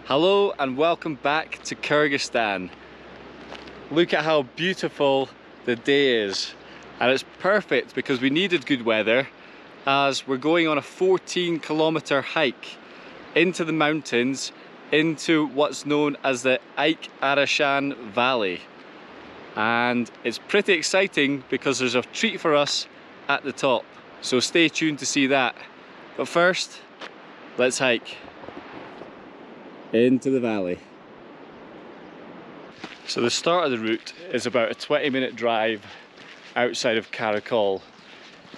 Hello and welcome back to Kyrgyzstan. Look at how beautiful the day is, and it's perfect because we needed good weather as we're going on a 14-kilometer hike into the mountains into what's known as the Altyn-Arashan Valley, and it's pretty exciting because there's a treat for us at the top, so stay tuned to see that. But first, let's hike into the valley. So the start of the route is about a 20-minute drive outside of Karakol.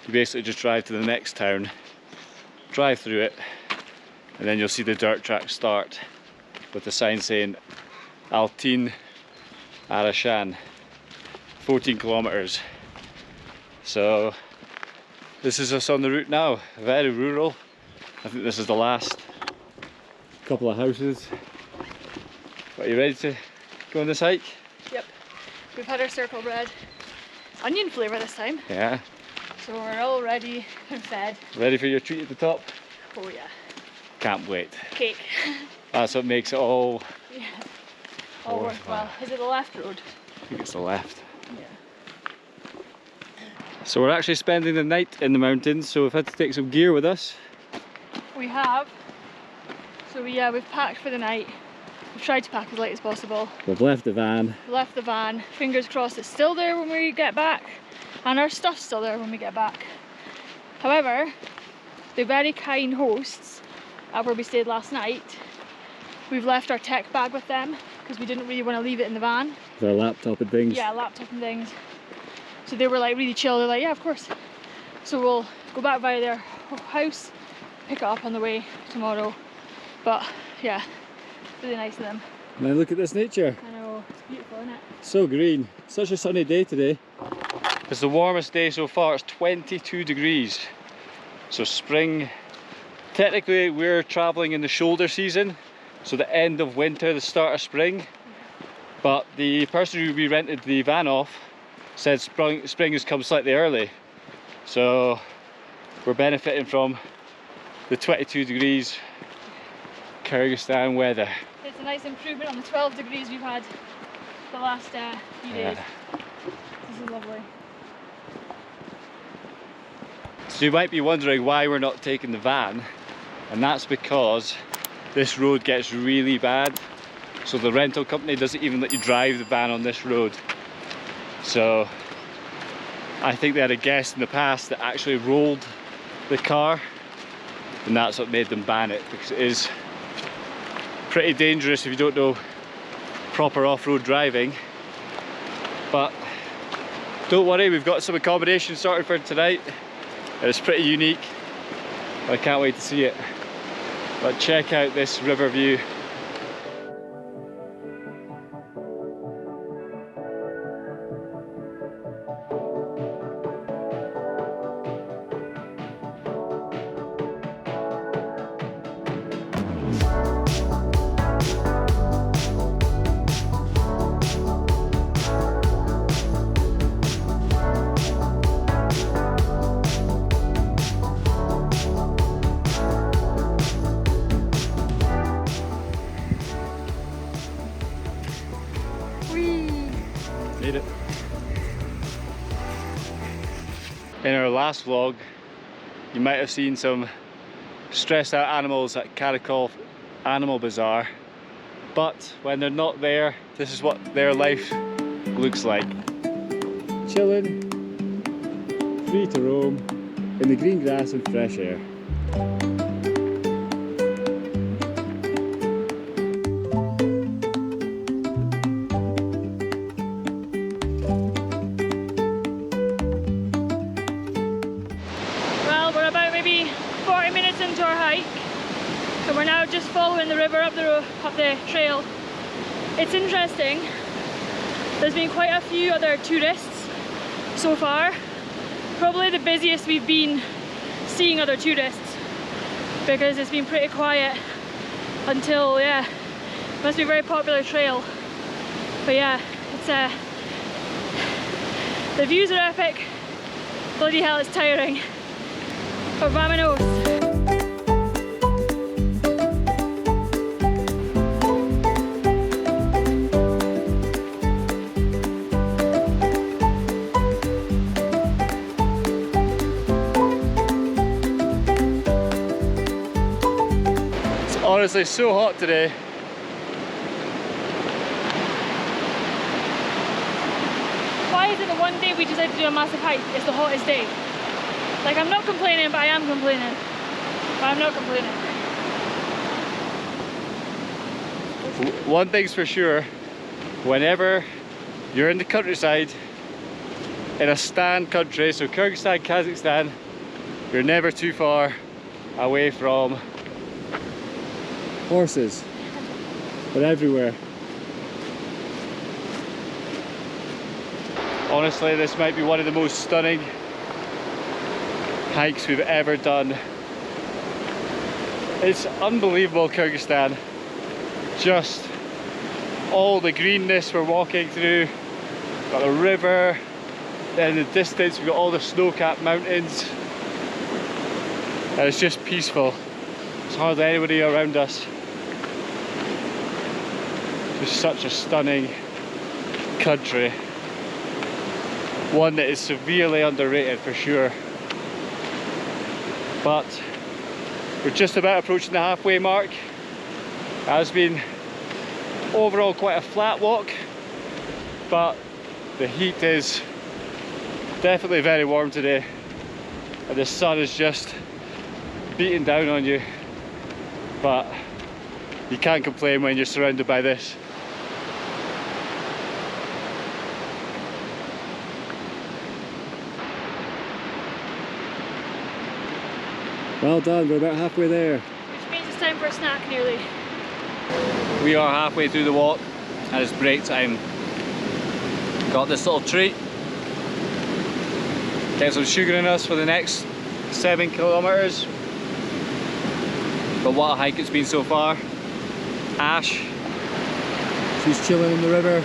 You basically just drive to the next town, drive through it, and then you'll see the dirt track start with the sign saying Altyn-Arashan, 14 kilometers. So this is us on the route now, very rural. I think this is the last couple of houses. Are you ready to go on this hike? Yep. We've had our circle bread. Onion flavour this time. Yeah. So we're all ready and fed. Ready for your treat at the top? Oh yeah. Can't wait. Cake. That's what makes it all... Yeah. All worthwhile. Is it the left road? I think it's the left. Yeah. So we're actually spending the night in the mountains, so we've had to take some gear with us. We have. So we've packed for the night. We've tried to pack as light as possible. We've left the van. Left the van. Fingers crossed it's still there when we get back, and our stuff's still there when we get back. However, the very kind hosts at where we stayed last night, we've left our tech bag with them because we didn't really want to leave it in the van. With our laptop and things. Yeah, laptop and things. So they were like really chill. They're like, yeah, of course. So we'll go back via their house, pick it up on the way tomorrow. But yeah, really nice of them. And then look at this nature. I know, it's beautiful, isn't it? So green. Such a sunny day today. It's the warmest day so far. It's 22 degrees. So spring. Technically we're travelling in the shoulder season, so the end of winter, the start of spring. But the person who we rented the van off said spring has come slightly early. So we're benefiting from the 22 degrees Kyrgyzstan weather. It's a nice improvement on the 12 degrees we've had the last few days. This is lovely. So you might be wondering why we're not taking the van, and that's because this road gets really bad. So the rental company doesn't even let you drive the van on this road. So I think they had a guest in the past that actually rolled the car, and that's what made them ban it, because it is pretty dangerous if you don't know proper off-road driving. But don't worry, we've got some accommodation sorted for tonight, and it's pretty unique. I can't wait to see it. But check out this river view. Made it. In our last vlog, you might have seen some stressed out animals at Karakol Animal Bazaar, but when they're not there, this is what their life looks like. Chilling, free to roam, in the green grass and fresh air. Into our hike, so we're now just following the river up the trail. It's interesting, there's been quite a few other tourists so far, probably the busiest we've been seeing other tourists, because it's been pretty quiet until, yeah, it must be a very popular trail. But yeah, it's the views are epic, bloody hell it's tiring, but vamonos. Honestly, so hot today. Why is it the one day we decided to do a massive hike is the hottest day? Like, I'm not complaining, but I am complaining. But I'm not complaining. One thing's for sure, whenever you're in the countryside, in a stan country, so Kyrgyzstan, Kazakhstan, you're never too far away from horses. They're everywhere. Honestly, this might be one of the most stunning hikes we've ever done. It's unbelievable, Kyrgyzstan. Just all the greenness we're walking through. Got a river, then in the distance we've got all the snow-capped mountains. And it's just peaceful. There's hardly anybody around us. Just such a stunning country. One that is severely underrated for sure. But we're just about approaching the halfway mark. It has been overall quite a flat walk, but the heat is definitely very warm today, and the sun is just beating down on you, but you can't complain when you're surrounded by this. Well done, we're about halfway there. Which means it's time for a snack nearly. We are halfway through the walk and it's break time. Got this little treat. Get some sugar in us for the next 7 kilometers. But what a hike it's been so far. Ash, she's chilling in the river.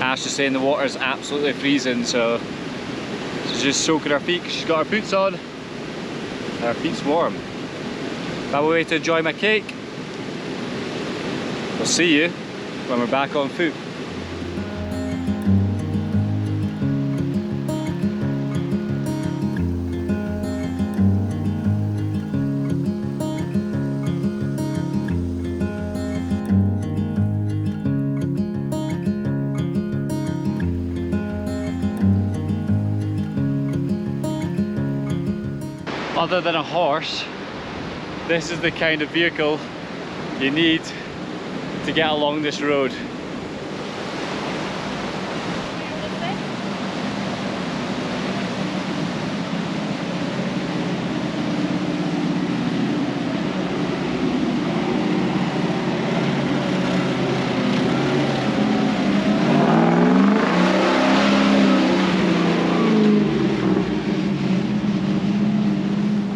Ash is saying the water is absolutely freezing, so she's just soaking her feet. She's got her boots on and her feet's warm. That way to enjoy my cake. We'll see you when we're back on foot. Other than a horse, this is the kind of vehicle you need to get along this road.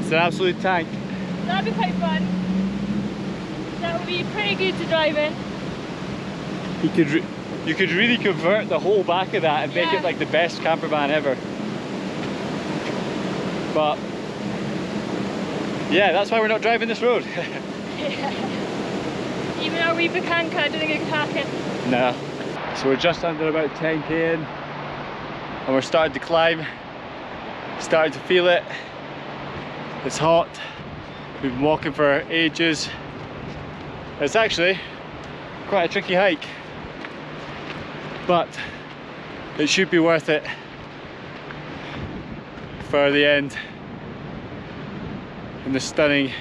It's an absolute tank. That'd be quite fun. That would be pretty good to drive in. You could really convert the whole back of that and make it like the best camper van ever. But yeah, that's why we're not driving this road. Even our wee Bakanka, I don't think I could hack it. No. So we're just under about 10k in and we're starting to climb. Starting to feel it. It's hot. We've been walking for ages. It's actually quite a tricky hike, but it should be worth it for the end in the stunning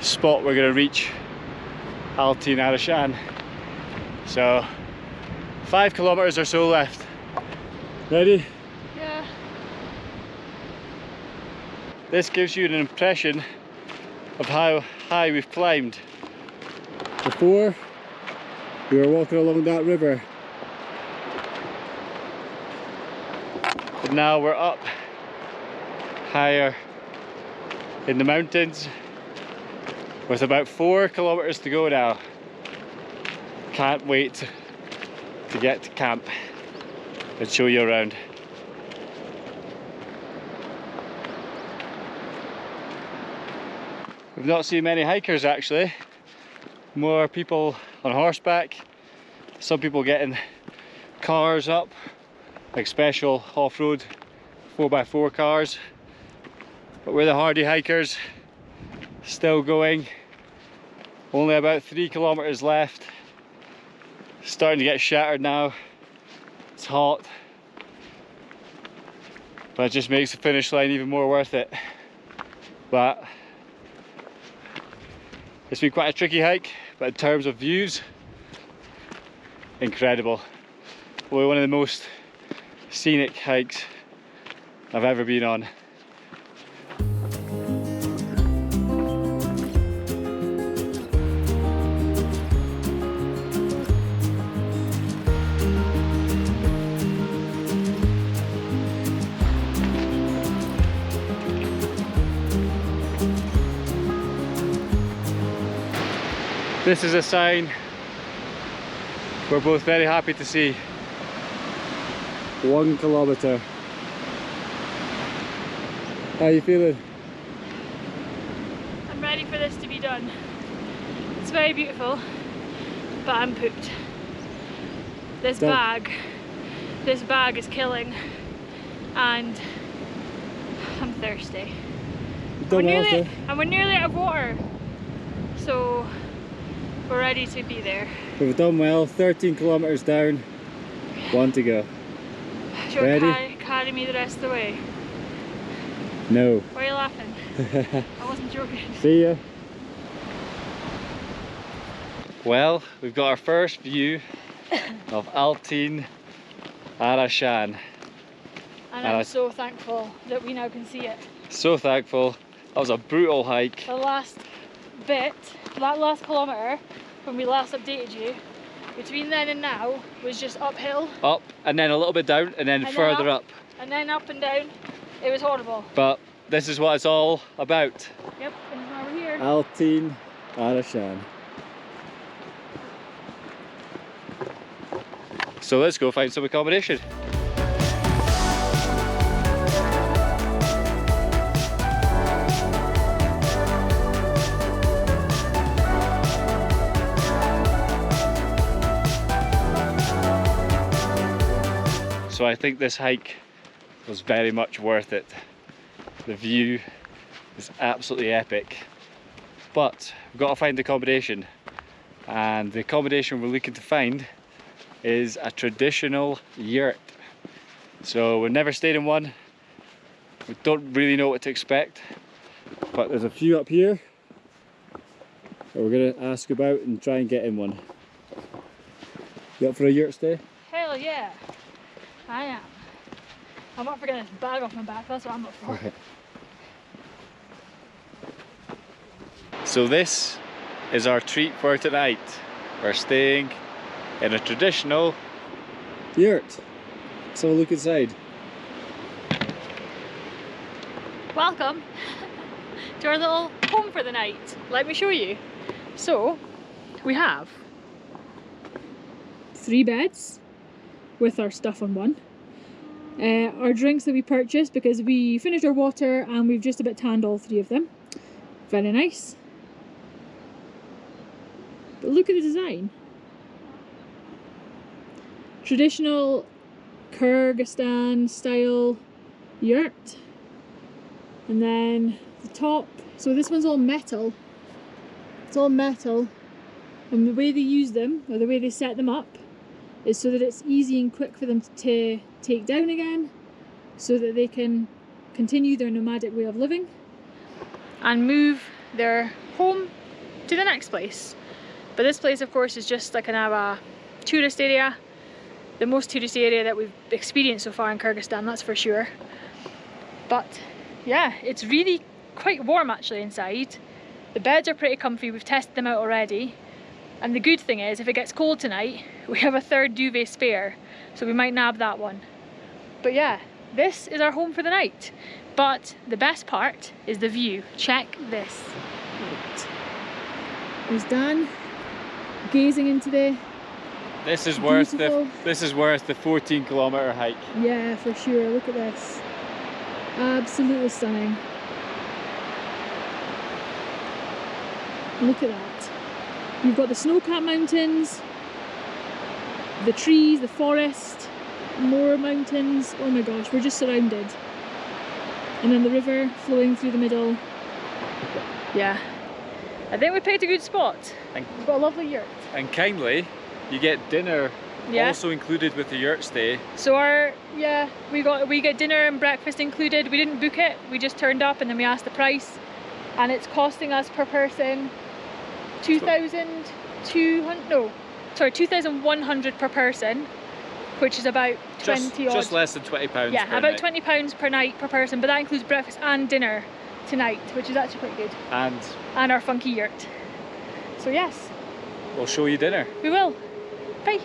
spot we're going to reach, Altyn-Arashan. So 5 kilometers or so left. Ready? Yeah. This gives you an impression of how high we've climbed. Before, we were walking along that river. But now we're up higher in the mountains with about 4 kilometers to go now. Can't wait to get to camp and show you around. We've not seen many hikers actually. More people on horseback, some people getting cars up like special off-road 4x4 cars. But we're the hardy hikers, still going. Only about 3 kilometers left. Starting to get shattered now. It's hot, but it just makes the finish line even more worth it. But it's been quite a tricky hike, but in terms of views, incredible. Probably one of the most scenic hikes I've ever been on. This is a sign we're both very happy to see. 1 kilometer. How are you feeling? I'm ready for this to be done. It's very beautiful, but I'm pooped. This bag is killing, and I'm thirsty. We're nearly out of water, so we're ready to be there. We've done well. 13 kilometers down, 1 to go. Ready? Carry me the rest of the way. No. Why are you laughing? I wasn't joking. See ya. Well, we've got our first view of Altyn-Arashan. And I'm so thankful that we now can see it. So thankful. That was a brutal hike. The last bit, that last kilometre, when we last updated you, between then and now was just uphill. Up, and then a little bit down, and then further up. And then up and down. It was horrible. But this is what it's all about. Yep, and now we're here. Altyn-Arashan. So let's go find some accommodation. So I think this hike was very much worth it. The view is absolutely epic. But we've got to find accommodation. And the accommodation we're looking to find is a traditional yurt. So we've never stayed in one. We don't really know what to expect. But there's a few up here that we're going to ask about and try and get in one. You up for a yurt stay? Hell yeah, I am. I'm up for getting this bag off my back, that's what I'm up for. Right. So this is our treat for tonight. We're staying in a traditional yurt. Let's have a look inside. Welcome to our little home for the night. Let me show you. So, we have 3 beds with our stuff on one. Our drinks that we purchased because we finished our water and we've just about tanned all 3 of them. Very nice. But look at the design. Traditional Kyrgyzstan style yurt. And then the top, so this one's all metal. It's all metal. And the way they use them, or the way they set them up, is so that it's easy and quick for them to take down again, so that they can continue their nomadic way of living and move their home to the next place. But this place, of course, is just like kind of a tourist area, the most touristy area that we've experienced so far in Kyrgyzstan, that's for sure. But yeah, it's really quite warm actually inside. The beds are pretty comfy, we've tested them out already. And the good thing is, if it gets cold tonight, we have a 3rd duvet spare, so we might nab that one. But yeah, this is our home for the night. But the best part is the view. Check this out. There's Dan gazing into the This is worth the 14 kilometer hike. Yeah, for sure. Look at this. Absolutely stunning. Look at that. You've got the snow-capped mountains, the trees, the forest, more mountains. Oh my gosh, we're just surrounded. And then the river flowing through the middle. Yeah, I think we picked a good spot. We've got a lovely yurt. And kindly, you get dinner also included with the yurt stay. So we get dinner and breakfast included. We didn't book it, we just turned up and then we asked the price. And it's costing us per person 2,100 per person, which is about 20 odd. Just less than £20 yeah, per about night. £20 per night per person, but that includes breakfast and dinner tonight, which is actually quite good. And our funky yurt. So yes, we'll show you dinner. We will. Bye.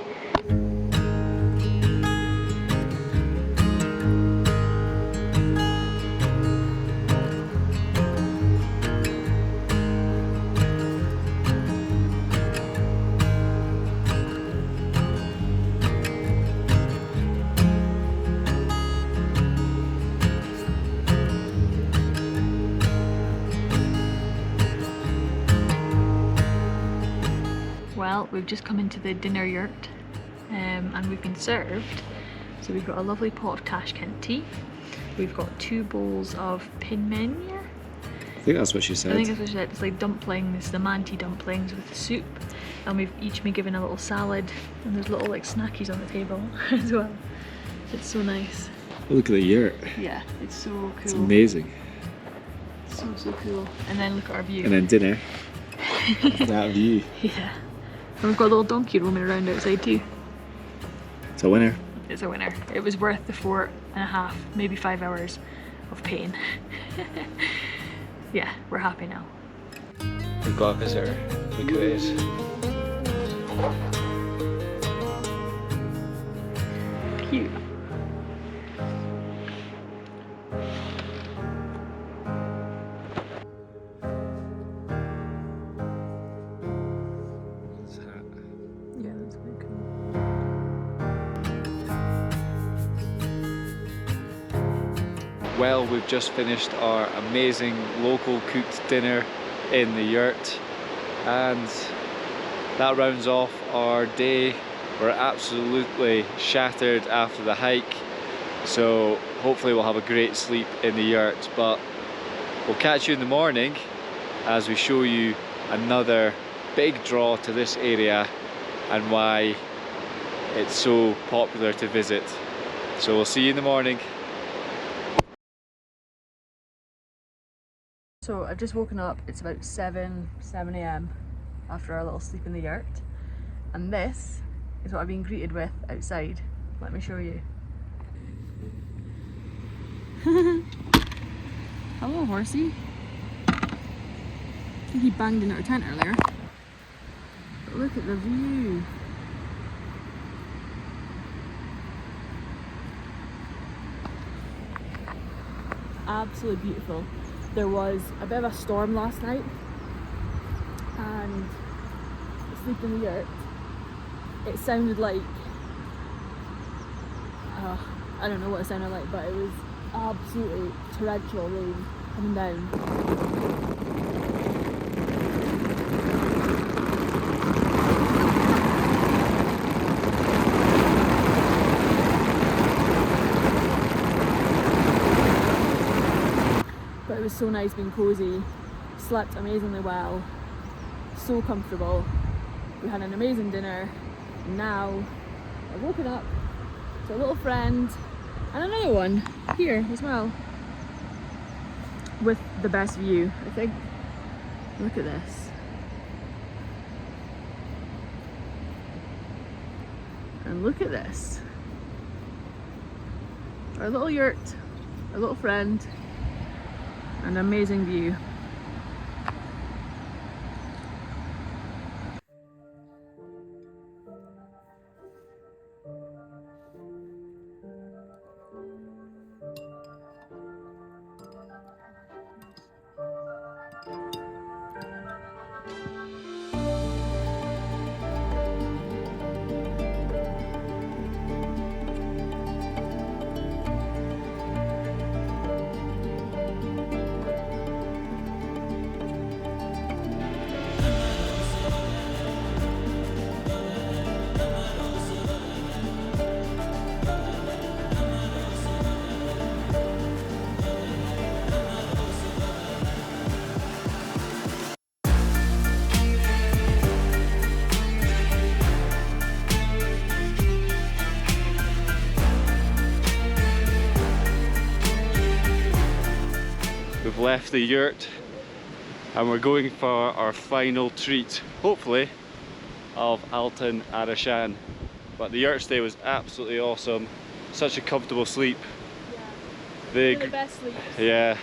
Well, we've just come into the dinner yurt and we've been served. So we've got a lovely pot of Tashkent tea. We've got 2 bowls of pinmen. I think that's what she said. I think that's what she said. It's like dumplings, the manti dumplings with soup. And we've each been given a little salad, and there's little like snackies on the table as well. It's so nice. Look at the yurt. Yeah, it's so cool. It's amazing. So cool. And then look at our view. And then dinner. That view. Yeah. And we've got a little donkey roaming around outside too. It's a winner. It's a winner. It was worth the 4.5, maybe 5 hours of pain. Yeah, we're happy now. We've got a visitor. Look who it is. Cute. Yeah, that's pretty cool. Well, we've just finished our amazing local cooked dinner in the yurt, and that rounds off our day. We're absolutely shattered after the hike, so hopefully we'll have a great sleep in the yurt, but we'll catch you in the morning as we show you another big draw to this area and why it's so popular to visit. So we'll see you in the morning. So I've just woken up, it's about 7 AM after our little sleep in the yurt, and this is what I've been greeted with outside. Let me show you. Hello horsey. I think he banged in our tent earlier. But look at the view. Absolutely beautiful. There was a bit of a storm last night, and sleep in the yurt, it sounded like, I don't know what it sounded like, but it was absolutely torrential rain coming down. But it was so nice being cozy, slept amazingly well, so comfortable. We had an amazing dinner, and now I've woken up to a little friend and another one here as well, with the best view, I think. Look at this. And look at this. Our little yurt, our little friend, an amazing view. We've left the yurt and we're going for our final treat, hopefully, of Altyn-Arashan. But the yurt stay was absolutely awesome. Such a comfortable sleep. Yeah. The best sleep. Yeah.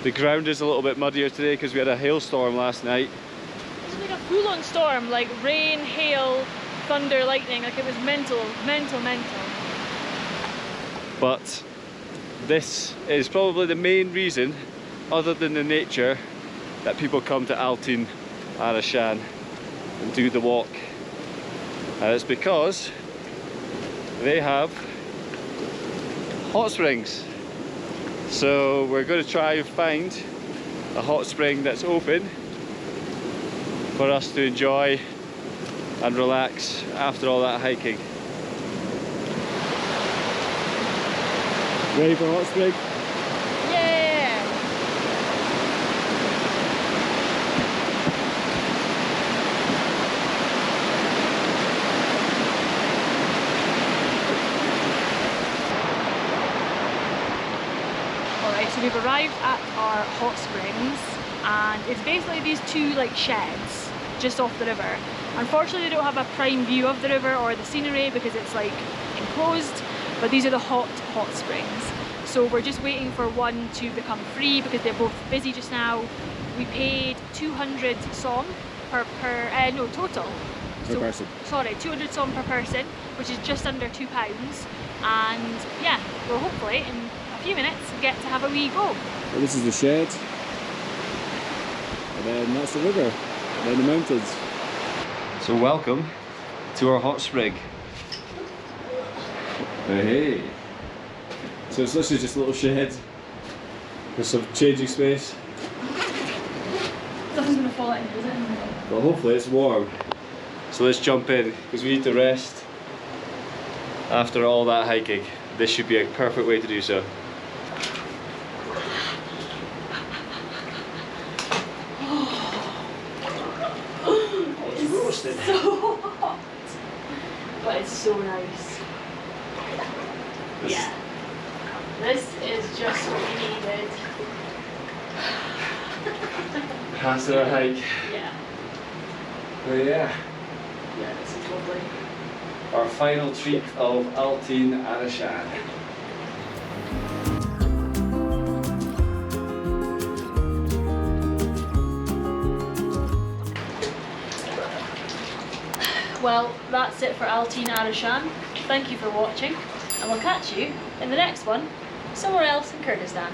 The ground is a little bit muddier today because we had a hailstorm last night. It was like a full-on storm, like rain, hail, thunder, lightning, like it was mental. But this is probably the main reason, other than the nature, that people come to Altyn-Arashan and do the walk. And it's because they have hot springs. So we're going to try and find a hot spring that's open for us to enjoy and relax after all that hiking. Ready for a hot spring? Yeah! Alright, so we've arrived at our hot springs, and it's basically these two like sheds just off the river. Unfortunately they don't have a prime view of the river or the scenery because it's like enclosed, but these are the hot springs. So we're just waiting for one to become free because they're both busy just now. We paid 200 som total. Per person. Sorry, 200 som per person, which is just under £2. And yeah, we'll hopefully in a few minutes get to have a wee go. Well, this is the shed, and then that's the river, and then the mountains. So welcome to our hot spring. Hey! So it's literally just a little shed with some changing space. Nothing's gonna fall in, is it? Well, hopefully it's warm. So let's jump in, because we need to rest after all that hiking. This should be a perfect way to do so. It's roasted. So hot, but it's so nice. Yeah, this is just what we needed. After our hike. Yeah. But yeah. Yeah, this is lovely. Our final treat of Altyn-Arashan. Well, that's it for Altyn-Arashan. Thank you for watching, and we'll catch you in the next one, somewhere else in Kurdistan.